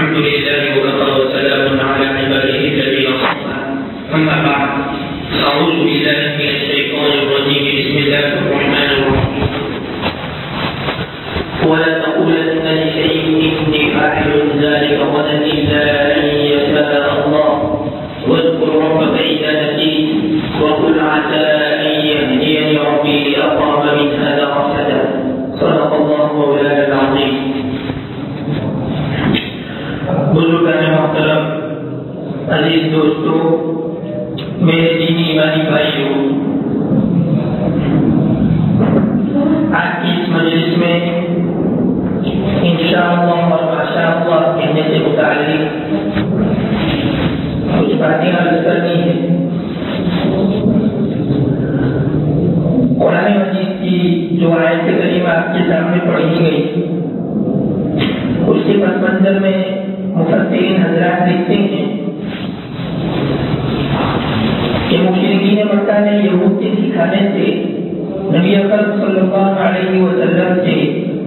الحمد لله وكفى وسلام على عباده الذين اصطفى أما بعد أعوذ بالله من الشيطان الرجيم بسم الله الرحمن الرحيم ولا تقولن لشيء إني فاعل ذلك غدا إلا أن يشاء الله واذكر ربك إذا نسيت وقل عسى أن يهديني ربي لأقرب من هذا رشدا صدق الله مولانا العظيم. بزرگان محترم، عزیز دوستو، میرے دینی ایمانی بھائیوں، آج کی اس مجلس میں انشاءاللہ اور ماشاءاللہ کہنے سے متعلق کچھ باتیں عرض کرنی ہے. قرآن مجید کی جو آیت کریمہ آپ کے سامنے پڑھی گئی، اس کے پس منظر میں مفسرین حضرات لکھتے ہیں کہ مشرکین مکہ نے یہود کے سکھانے سے نبی اکرم صلی اللہ علیہ وسلم سے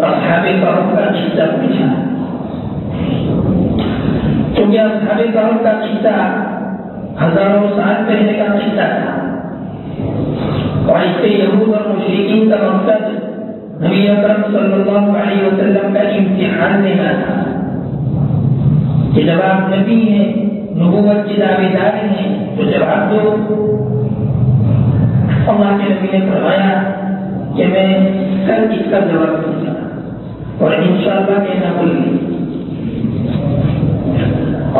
اصحاب کہف کا قصہ پوچھا. کیونکہ اصحاب کہف کا قصہ ہزاروں سال پہلے کا قصہ تھا، اور اس سے یہود اور مشرکین کا مقصد نبی اکرم صلی اللہ علیہ وسلم کا امتحان لینا تھا کہ جب آپ نبی ہیں، نبوت کی دعوے دار ہیں، تو جواب دو. اللہ کے نبی نے فرمایا کہ میں کل اس کا جواب دوں گا اور انشاءاللہ کہنا بھول گئی.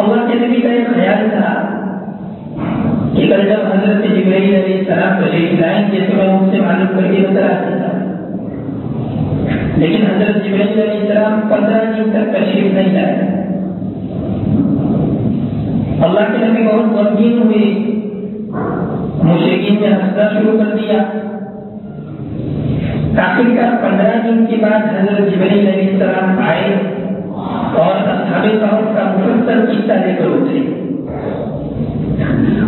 اللہ کے نبی کا ایک خیال تھا کہ کل جب حضرت جبرائیل علیہ السلام تشریف لائیں گے تو میں ان سے معلوم کر کے بتا سکتا، لیکن حضرت جبرائیل علیہ السلام 15 دن تک تشریف نہیں لائے. اللہ کے نبی بہت غمگین ہوئے، مشرکین نے ہنسنا شروع کر دیا. آخرکار 15 دن کے بعد حضرت جبرائیل علیہ السلام آئے اور اصحاب کہف کا مفصل قصہ لے کر اترے.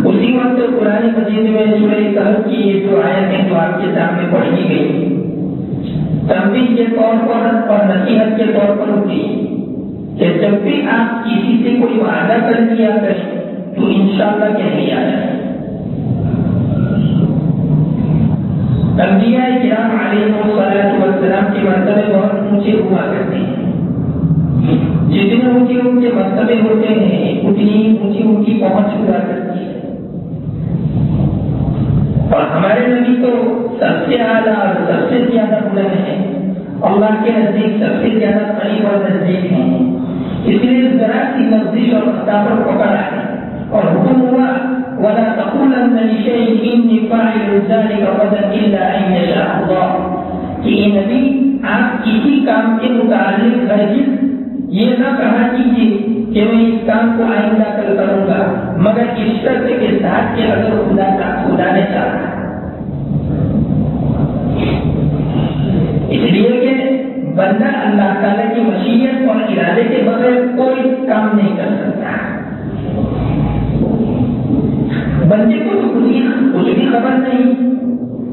اسی وقت قرآن مجید میں سورہ کہف کی یہ جو آیتیں جو آپ کے سامنے پڑھی گئی، تنبیہ کے طور پر اور نصیحت کے طور پر ہوتی ہے کہ جب بھی آپ کسی سے کوئی وعدہ کر لیا کریں تو انشاءاللہ کہہ لیا جائے. انبیاء کرام علیہ السلام کے مرتبے بہت اونچے ہوا کرتے ہیں. جتنے اونچے ان کے مرتبے ہوتے ہیں اتنی اونچی ان کی پہنچ ہوا کرتی ہے. اور ہمارے نبی تو سب سے اعلیٰ اور سب سے زیادہ بلند ہیں، اللہ کے نزدیک سب سے زیادہ قریب اور نزدیک ہیں. اس لیے ذرا سی لفظش اور خطا پر پکڑا ہے اور حکم ہوا وَلَا تَقُولَنَّ لِشَيْءٍ إِنِّي فَاعِلٌ ذَلِكَ غَدًا إِلَّا أَن يَشَاءَ اللَّهُ. کہ یہ نبی آپ کسی کام کے متعلق ہرگز یہ نہ کہا کیجیے کہ میں اس کام کو آئندہ کل کروں گا مگر اس شرط کے ساتھ کہ اگر خدا نے چاہا. اس لیے کہ بندہ اللہ تعالیٰ کی مشیت اور ارادے کے بغیر کوئی کام نہیں کر سکتا. بندے کو تو کچھ بھی خبر نہیں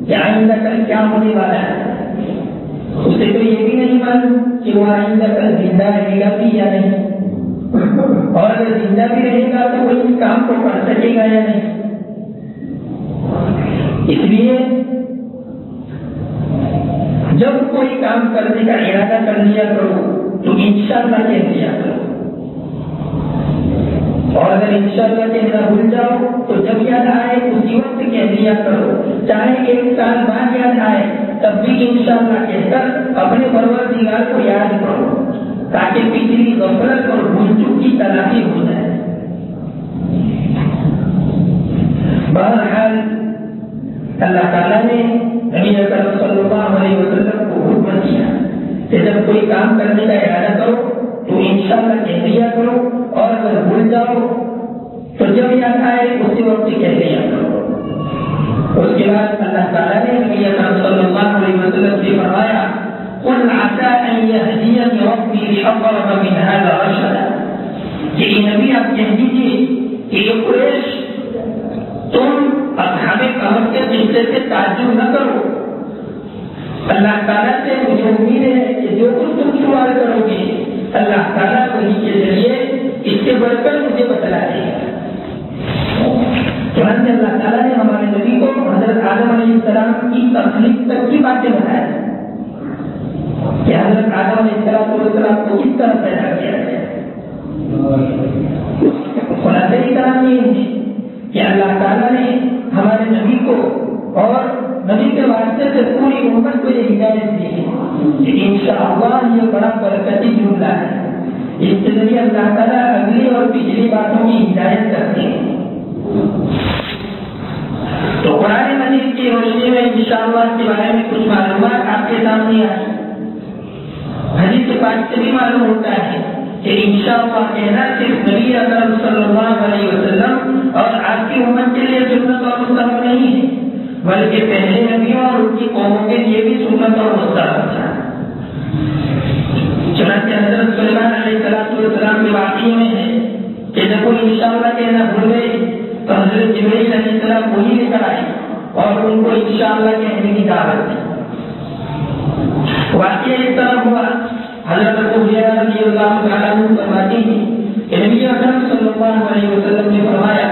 کہ آئندہ کل کیا ہونے والا ہے. اسے تو یہ بھی نہیں معلوم کہ وہ آئندہ کل زندہ رہے گا بھی یا نہیں، اور اگر زندہ بھی رہے گا تو وہ اس کام کو کر سکے گا یا نہیں. اس لیے جب کوئی کام کرنے کا ارادہ کر لیا کرو تو انشاءاللہ کہہ دیا کرو، اور اگر انشاءاللہ کہنا بھول جاؤ تو جب یاد آئے اسی وقت کہہ دیا کرو. چاہے 1 سال بعد یاد آئے تب بھی انشاءاللہ کہہ کر اپنے پروردگار کو یاد کرو تاکہ پچھلی غفلت اور بھول چوک کی تلافی ہو جائے. بہرحال اللہ تعالیٰ نے نبی اکرم صلی اللہ علیہ وسلم کو حکم دیا کہ جب کوئی کام کرنے کا ارادہ کرو تو انشاءاللہ کہہ دیا کرو، اور اگر بھول جاؤ تو جب یاد آئے اسی وقت کہہ دیا کرو. اس کے بعد اللہ تعالیٰ نے نبی اکرم صلی اللہ علیہ وسلم سے فرمایا قُلْ عَسَىٰ أَن يَهْدِيَنِ رَبِّي لِأَقْرَبَ مِنْ هَٰذَا رَشَدًا. کہ نبی آپ کہہ دیجیے کہ یہ قریش تم اصحاب کہف کے قصے سے تعجب نہ کرو. اللہ تعالیٰ سے مجھے امید ہے کہ جو کچھ تم سوال کرو گے اللہ تعالیٰ وہی کے ذریعے اس سے بڑھ کر مجھے بتلا دے گا۔ چنانچہ اللہ تعالیٰ نے ہمارے نبی کو حضرت آدم علیہ السلام کی تخلیق تک کی باتیں بتایا کہ حضرت آدم علیہ السلام کو کس طرح پیدا کیا گیا۔ خلاصہ کلام یہ ہے کہ اللہ تعالیٰ نے ہمارے نبی کو اور نبی کے واسطے سے پوری امت کو یہ ہدایت دی ہے کہ انشاءاللہ یہ بڑا برکتی جملہ ہے، اس کے ذریعے اللہ تعالیٰ اگلی اور پچھلی باتوں کی ہدایت کرتے ہیں۔ تو قرآن مجید کی روشنی میں انشاءاللہ کے بارے میں کچھ معلومات آپ کے سامنے آئی۔ حدیث پاک سے بھی معلوم ہوتا ہے کہ انشاءاللہ کہنا صرف نبی اکرم صلی اللہ علیہ وسلم اور آپ کی امت کے لیے سنت اور مستحب نہیں ہے، بلکہ پہلے نبیوں اور ان کی قوموں کے لیے بھی سنت اور مستحب تھا۔ چنانچہ حضرت سلیمان علیہ السلام کے واقعے میں ہے کہ جب وہ انشاءاللہ کہنا بھول گئے تو حضرت جبرائیل علیہ السلام وہی لے کر آئے اور ان کو انشاءاللہ کہنے کی دعوت دی۔ واقعہ اس طرح ہوا، حضرت ابو ہریرہ رضی اللہ تعالیٰ عنہ فرماتے ہیں کہ نبی اکرم صلی اللہ علیہ وسلم نے فرمایا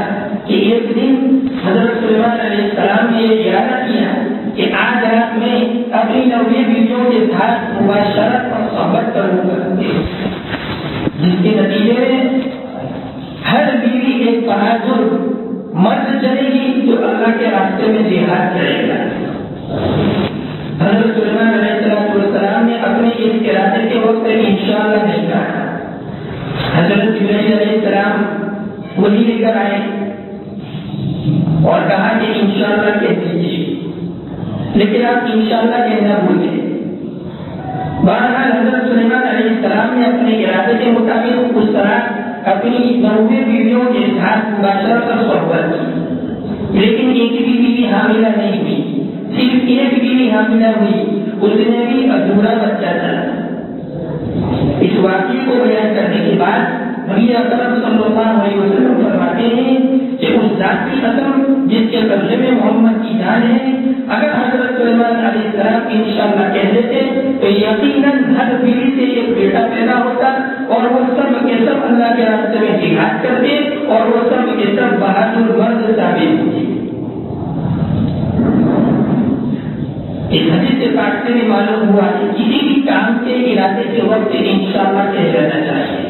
کہ ایک دن حضرت سلیمان علیہ السلام نے یہ ارادہ کیا کہ آج رات میں اپنی نویں بیویوں کے ساتھ مباشرت اور صحبت کروں گا، جس کے نتیجے میں ہر بیوی ایک بہادر مرد چلے گی جو اللہ کے راستے میں جہاد کرے گا۔ حضرت سلیمان علیہ السلام نے اپنے اس ارادے کے وقت انشاءاللہ نہیں کہا۔ حضرت جبرائیل علیہ السلام وہی لے کر آئے اور کہا کہ انشاءاللہ کہہ دیجیے، لیکن آپ انشاءاللہ کہنا بھول گئے۔ بہرحال حضرت سلیمان علیہ السلام نے اپنے ارادے کے مطابق اس طرح اپنی 90 بیویوں کے ساتھ مباشرت اور صحبت کی، لیکن ایک بھی بیوی حاملہ نہیں ہوئی، صرف ایک بیوی حاملہ ہوئی، اس نے بھی ادھورا بچہ تھا۔ اس واقعے کو بیان کرنے کے بعد نبی اکرم صلی اللہ علیہ وسلم فرماتے ہیں کہ اس ذات کی قسم جس کے قبضے میں محمد کی جان ہے، اگر حضرت سلیمان علیہ السلام انشاءاللہ کہہ دیتے تو یقیناً ہر بیوی سے ایک بیٹا پیدا ہوتا اور وہ سب کے سب اللہ کے راستے میں جہاد کرتے اور وہ سب کے سب بہادر مرد ثابت ہوتے۔ اس حدیث سے پاک سے بھی معلوم ہوا کہ کسی بھی کام کے ارادے کے وقت انشاءاللہ کہہ جانا چاہیے،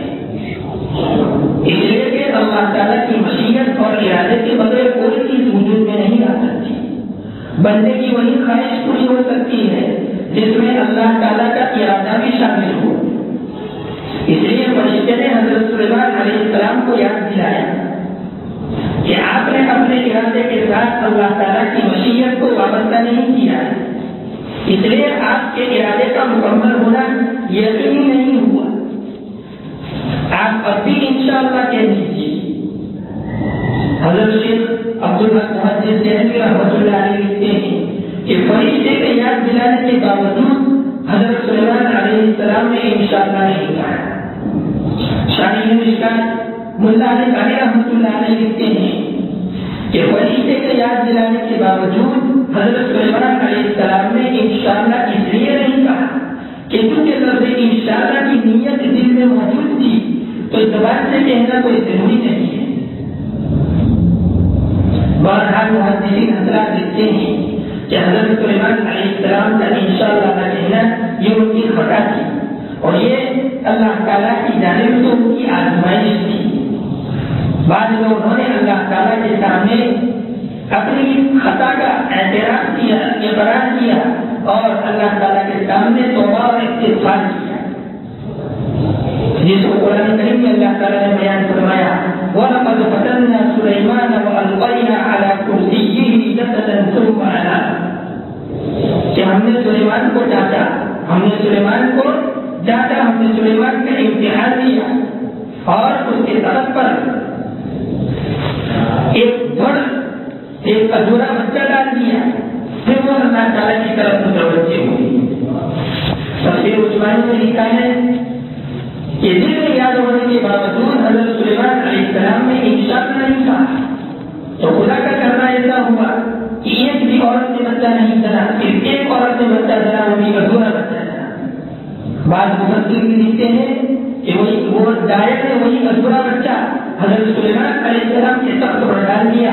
اس لیے کہ اللہ تعالیٰ کی مشیت اور ارادے کے بغیر کوئی چیز وجود میں نہیں آ سکتی۔ بندے کی وہی خواہش پوری ہو سکتی ہے جس میں اللہ تعالیٰ کا ارادہ بھی شامل ہو۔ اس لیے فرشتے نے حضرت سلیمان علیہ السلام کو یاد دلایا کہ آپ نے اپنے ارادے کے ساتھ اللہ تعالیٰ کی مشیت کو وابستہ نہیں کیا، اس لیے آپ کے ارادے کا مکمل ہونا یقینی نہیں ہوا۔ آپ اب بھی انشاءاللہ کہہ دیجیے۔ حضرت شیخ عبدالحق محدث دہلوی رحمۃ اللہ علیہ لکھتے ہیں کہ فرشتے کے یاد دلانے کے باوجود حضرت سلیمان علیہ السلام نے انشاءاللہ نہیں کہا۔ شاہی مشکات ملا علی قاری رحمۃ اللہ علیہ لکھتے ہیں کہ فرشتے کے یاد دلانے کے باوجود حضرت سلیمان علیہ السلام نے انشاءاللہ اس لیے نہیں کہا کہ چونکہ لفظ انشاءاللہ کی نیت دل میں موجود تھی تو زبان سے کہنا کوئی ضروری نہیں ہے۔ بہرحال محدثین حضرات لکھتے ہیں کہ حضرت سلیمان علیہ السلام کا انشاءاللہ نہ کہنا یہ ان کی خطا تھی اور یہ اللہ تعالیٰ کی جانب سے ان کی آزمائش تھی۔ بعد میں انہوں نے اللہ تعالیٰ کے سامنے اپنی خطا کا اعتراف کیا، اقرار کیا اور اللہ تعالیٰ کے سامنے توبہ اور استغفار کیا، جس کو قرآن کریم میں اللہ تعالیٰ نے بیان فرمایا وَلَقَدْ فَتَنَّا سُلَيْمَانَ وَأَلْقَيْنَا عَلَى كُرْسِيِّهِ جَسَدًا ثُمَّ أَنَابَ، کہ ہم نے سلیمان کو جانچا، ہم نے سلیمان کا امتحان لیا اور اس کے طرف پر ایک ادھورا بچہ ڈال دیا، پھر وہ اللہ تعالیٰ کی طرف متوجہ ہوئی۔ تفسیر عثمانی میں لکھا ہے کہ دل میں یاد ہونے کے باوجود حضرت سلیمان علیہ السلام نے انشاءاللہ نہیں کہا تو خدا کا کرنا ایسا ہوا کہ ایک بھی عورت نے بچہ نہیں چلا، صرف ایک عورت نے بچہ چلا، وہ بھی ادھورا بچہ چلا۔ بعض مفسرین لکھتے ہیں کہ وہ دائر نے وہی مذکورہ بچہ حضرت سلیمان علیہ السلام کے سخت پر ڈال دیا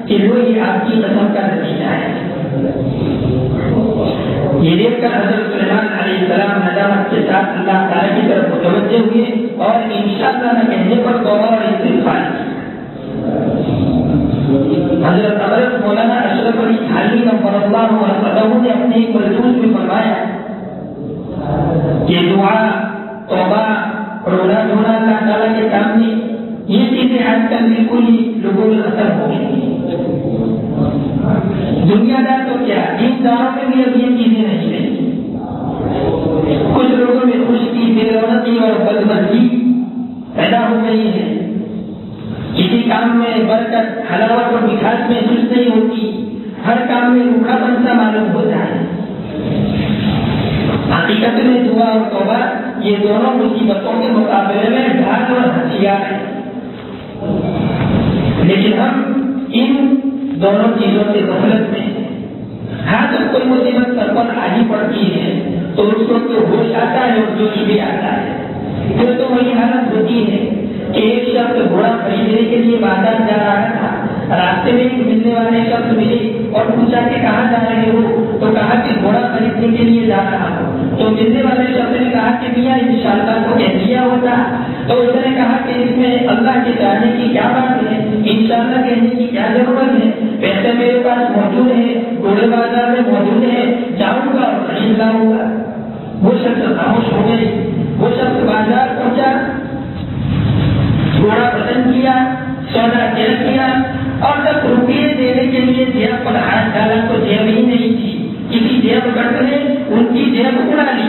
کہ وہ یہ آپ کی قسم کا نتیجہ ہے۔ یہ دیکھ کر حضرت سلیمان علیہ السلام ندامت کے ساتھ اللہ تعالیٰ کی طرف متوجہ ہوئے اور انشاءاللہ نہ کہنے پر توبہ اور استغفار کی۔ حضرت حضرت مولانا اشرف علی تھانوی نور اللہ علیہ نے اپنے ایک ملفوظ میں فرمایا کہ دعا، توبہ، رونا دھونا اللہ تعالیٰ کے سامنے یہ چیزیں آج کل بالکل ہی لوگوں میں ختم ہو گئی۔ دنیا دار تو کیا، دین داروں میں بھی اب یہ چیزیں نہیں رہی۔ کچھ لوگوں میں خشکی، بے رونقی اور بدمزگی پیدا ہو گئی ہے۔ کسی کام میں برکت، حلاوت اور مٹھاس محسوس نہیں ہوتی، ہر کام میں روکھا پن سا معلوم ہوتا ہے۔ حقیقت میں دعا اور توبہ یہ دونوں مصیبتوں کے مقابلے میں ڈھال اور ہتھیار ہیں، لیکن ہم ان دونوں چیزوں سے غفلت میں ہیں۔ ہاں جب کوئی مصیبت سر پر آ ہی پڑتی ہے تو اس وقت ہوش آتا ہے اور جوش بھی آتا ہے۔ پھر تو وہی حالت ہوتی ہے کہ ایک شخص گھوڑا خریدنے کے لیے بازار جا رہا تھا، راستے میں ایک ملنے والے شخص ملے اور پوچھا کہ کہاں جا رہے ہو؟ تو کہا کہ گھوڑا خریدنے کے لیے جا رہا ہوں۔ تو ملنے والے شخص نے کہا کہ میاں انشاءاللہ کو کہہ دیا ہوتا۔ تو اس نے کہا کہ اس میں اللہ کے جانے کی کیا بات ہے، انشاءاللہ کہنے کی کیا ضرورت ہے، پیسے میرے پاس موجود ہے، گھوڑے بازار میں موجود ہے، جاؤں گا اور خرید لاؤں گا۔ وہ شخص خاموش ہو گئے۔ وہ شخص بازار پہنچا، گھوڑا پسند کیا، سودا طے کیا، اور جب روپیے دینے کے لیے جیب پر ہاتھ ڈالا تو جیب ہی نہیں تھی، کسی جیب گرد نے ان کی جیب اڑا لی۔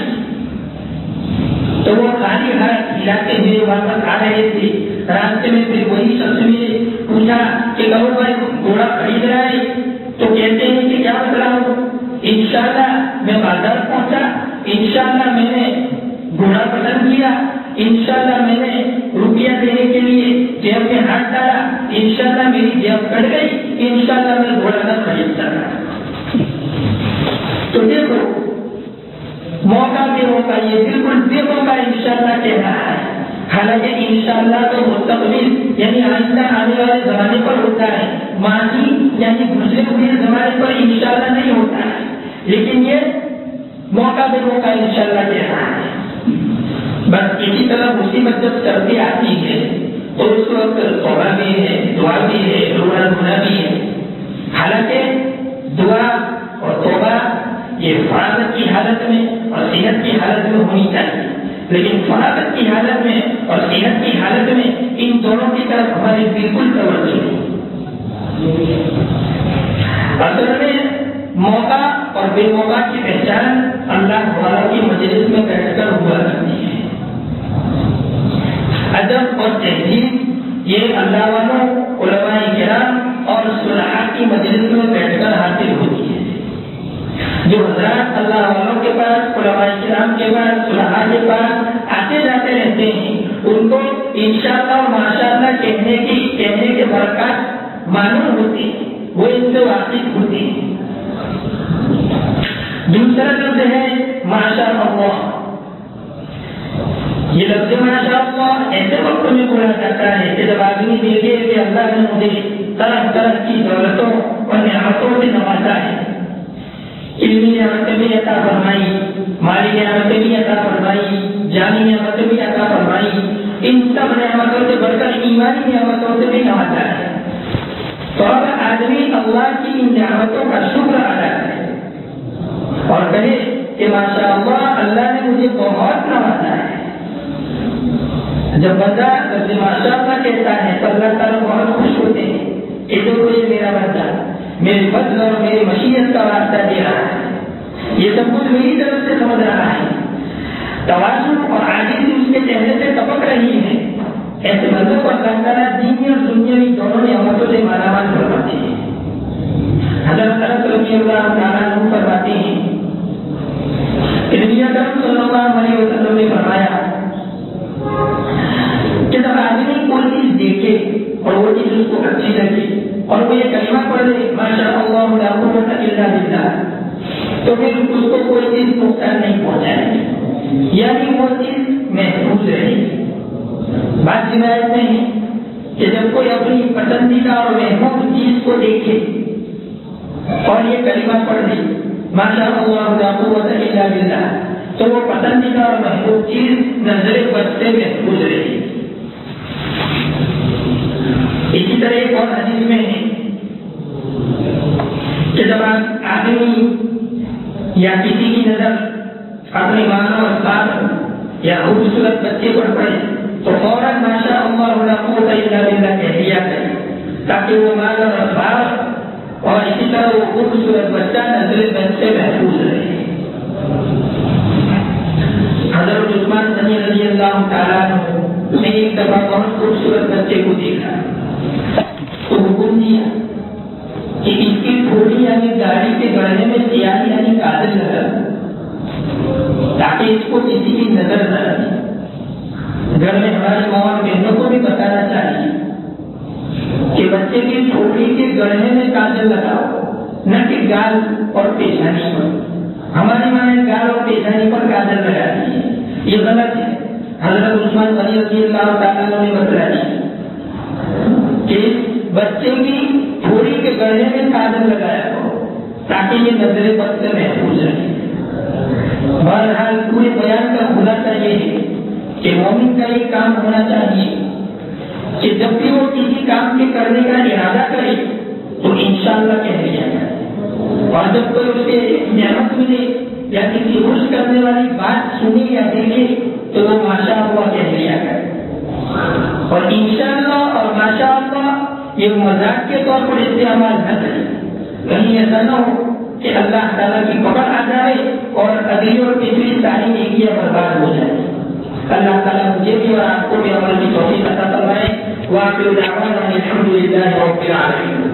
تو وہ خالی ہاتھ ہلاتے ہوئے واپس آ رہے تھے۔ راستے میں پھر وہی شخص نے پوچھا کہ کہو بھائی گھوڑا خرید رہا ہے؟ تو کہتے ہیں کہ کیا بتلاؤ؟ انشاءاللہ میں بازار پہنچا، انشاءاللہ میں نے گھوڑا پسند کیا، انشاءاللہ میں نے روپیہ دینے کے لیے جیب میں ہاتھ ڈالا، انشاءاللہ میری جیب کٹ گئی، انشاءاللہ میں گھوڑا نہ خرید سکا۔ تو دیکھو موقع کے موقع یہ بالکل بے موقع انشاءاللہ کہہ رہا ہے، حالانکہ انشاءاللہ تو مستقبل یعنی آئندہ آنے والے زمانے پر ہوتا ہے، ماضی یعنی گزرے ہوئے زمانے پر انشاءاللہ نہیں ہوتا ہے، لیکن یہ موقع بے موقع انشاءاللہ کہہ رہا ہے۔ بس اسی طرح مصیبت جب چلتی آتی ہے تو اس وقت توبہ بھی ہے، دعا بھی ہے، رونا دھونا بھی ہے۔ حالانکہ دعا اور توبہ یہ فراغت کی حالت میں اور صحت کی حالت میں ہونی چاہیے، لیکن فراغت کی حالت میں اور صحت کی حالت میں ان دونوں کی طرف ہماری بالکل توجہ نہیں۔ اصل میں موقع اور بے موقع کی پہچان اللہ تعالیٰ کی مجلس میں بیٹھ کر ہوا کرتی ہے۔ ادب اور تہذیب یہ اللہ والوں، علماء کرام اور صلحاء کی مجلس میں بیٹھ کر حاصل ہوتی ہے۔ جو حضرات اللہ والوں کے پاس، علماء کرام کے پاس، صلحاء کے پاس آتے جاتے رہتے ہیں، ان کو انشاءاللہ اور ماشاءاللہ کہنے کے برکات معلوم ہوتے ہیں، وہ ان سے واقف ہوتے ہیں۔ دوسرا لفظ ہے ماشاءاللہ۔ یہ لفظ ماشاءاللہ ایسے وقت میں بولا جاتا ہے کہ جب آدمی دیکھے کہ اللہ نے مجھے طرح طرح کی دولتوں اور نعمتوں سے نوازا ہے، علمی نعمتیں بھی عطا فرمائی، مالی نعمتیں بھی عطا فرمائی، جانی نعمتیں بھی عطا فرمائی، ان سب نعمتوں سے بڑھ کر ایمانی نعمتوں سے بھی نوازا ہے، تو اب آدمی اللہ کی ان نعمتوں کا شکر ادا کرے اور کہے کہ ماشاءاللہ اللہ نے مجھے بہت نوازا ہے۔ جب بندہ ماشاءاللہ کہتا ہے تو اللہ تعالیٰ بہت خوش ہوتے ہیں کہ دیکھو یہ میرا بندہ میرے فضل اور میری مشیت کا واسطہ دے رہا ہے، یہ سب کچھ میری طرف سے سمجھ رہا ہے۔ تواضع اور عاجزی اس کے چہرے سے ٹپک رہی ہے۔ ایسے بندوں کو اللہ تعالیٰ دینی اور دنیاوی دونوں نعمتوں سے مالا مال فرماتے ہیں۔ حضرت انس رضی اللہ تعالیٰ عنہ فرماتے ہیں کہ نبی اکرم صلی اللہ علیہ وسلم نے فرمایا کہ جب آدمی کوئی چیز دیکھے اور وہ چیز اس کو اچھی لگے اور وہ یہ کلمہ پڑھے ماشاءاللہ لا قوت الا باللہ، تو پھر اس کو کوئی چیز نقصان نہیں پہنچائے گی، یعنی وہ چیز محفوظ رہے گی۔ بات روایت میں ہے کہ جب کوئی اپنی پسندیدہ اور محبوب چیز کو دیکھے اور یہ کلمہ پڑھ دے ماشاء اللہ لا قوت الا باللہ، تو وہ پسندیدہ اور محبوب چیز نظر بد سے محفوظ رہے. اسی طرح ایک اور حدیث میں ہے کہ جب آدمی یا کسی کی نظر اپنے مال و اسباب یا خوبصورت بچے پر پڑے تو فوراً ماشاء اللہ لا قوت الا باللہ کہہ دیا کرے تاکہ وہ مال اور اسباب اور اسی طرح وہ خوبصورت بچہ نظر بد سے محفوظ رہے. حضرت عثمان غنی رضی اللہ تعالیٰ نے ایک دفعہ بہت خوبصورت بچے کو دیکھا تو حکم دیا کہ اس کی تھوڑی یعنی داڑھی کے گڑھے میں سیاہی یعنی کاجل لگا تاکہ اس کو کسی کی نظر نہ لگے. گھر میں ہماری ماں اور بہنوں کو بھی بتانا چاہیے کہ بچے کی تھوڑی کے گڑھے میں کاجل لگاؤ، نہ کہ گال اور پیشانی پر. ہماری ماں نے گال اور پیشانی پر کاجل لگا دی ہے، یہ غلط ہے. حضرت عثمان غنی رضی اللہ تعالیٰ نے بتایا کہ بچے کی تھوڑی کے گڑھے میں کاجل لگایا ہو تاکہ یہ نظر بد سے محفوظ رہے. بہرحال پورے بیان کا خلاصہ یہ ہے کہ مومن کا یہ کام ہونا چاہیے کہ جب بھی وہ کسی کام کے کرنے کا ارادہ کرے تو انشاءاللہ کہہ دیا جائے، اور جب کوئی اسے نعمت ملے یا کسی خوش کرنے والی بات سنی یا دیکھے تو وہ ماشاء اللہ کہہ دیا کرے. اور انشاءاللہ اور ماشاء اللہ یہ مذاق کے طور پر استعمال نہ کرے. کہیں ایسا نہ ہو کہ اللہ تعالیٰ کی پکڑ آ جائے اور اگلی اور پچھلی ساری نیکیاں برباد ہو جائے. اللہ تعالیٰ مجھے بھی اور آپ کو بھی عمل کی توفیق عطا فرمائے. وآخر دعوانا الحمد للہ رب العالمین.